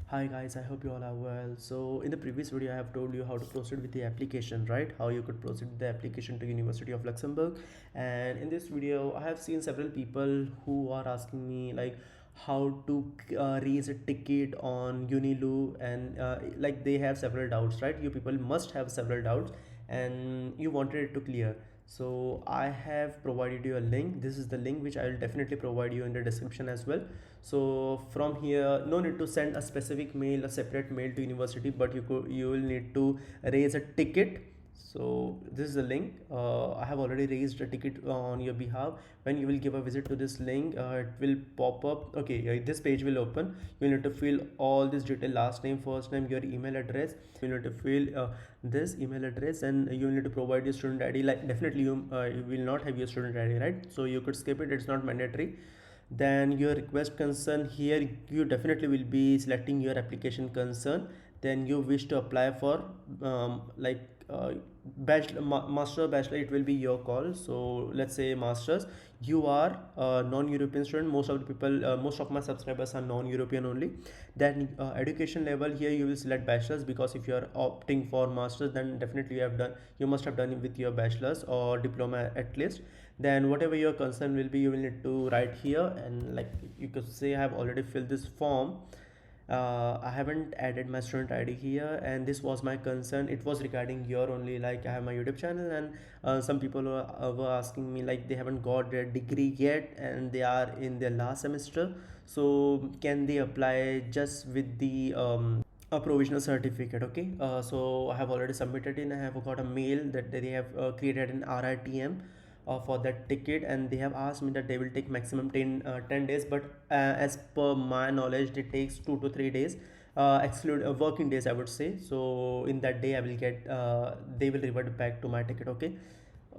Hi guys, I hope you all are well. So in the previous video, I have told you how to proceed with the application, right? How you could proceed with the application to University of Luxembourg. And in this video, I have seen several people who are asking me like how to raise a ticket on Unilu, and like they have several doubts, right? You people must have several doubts, and you wanted it to clear. So I have provided you a link. This is the link which I will definitely provide you in the description as well. So from here, no need to send a specific mail, a separate mail to university, but you will need to raise a ticket. So this is the link. I have already raised a ticket on your behalf. When you will give a visit to this link, it will pop up. Okay, this page will open. You need to fill all this detail: last name, first name, your email address. You need to fill this email address, and you need to provide your student ID. Like definitely you will not have your student ID, right? So you could skip it. It's not mandatory. Then your request concern, here you definitely will be selecting your application concern. Then you wish to apply for like bachelor, master, bachelor, it will be your call. So let's say masters. You are a non-European student. Most of the people, most of my subscribers are non-European only. Then education level, here you will select bachelors, because if you are opting for masters, then definitely you must have done it with your bachelors or diploma at least. Then whatever your concern will be, you will need to write here. And like you could say, I have already filled this form. I haven't added my student ID here, and this was my concern. It was regarding your only, like I have my YouTube channel, and some people were asking me like they haven't got their degree yet and they are in their last semester. So can they apply just with the a provisional certificate? Okay, so I have already submitted in. I have got a mail that they have created an RITM for that ticket, and they have asked me that they will take maximum 10 days, but as per my knowledge it takes 2 to 3 days, exclude working days I would say. So in that day I will get they will revert back to my ticket. Okay,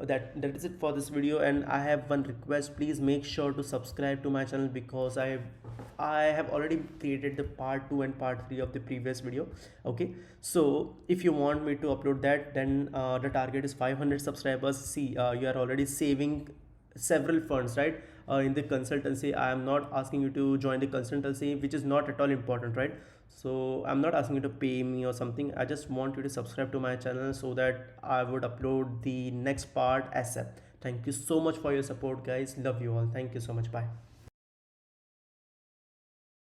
that is it for this video. And I have one request: please make sure to subscribe to my channel, because I have already created the part 2 and part 3 of the previous video. Okay, so if you want me to upload that, then the target is 500 subscribers. See, you are already saving several funds, right? In the consultancy, I am not asking you to join the consultancy, which is not at all important, right? So I'm not asking you to pay me or something. I just want you to subscribe to my channel so that I would upload the next part ASAP. Thank you so much for your support, guys. Love you all. Thank you so much. Bye.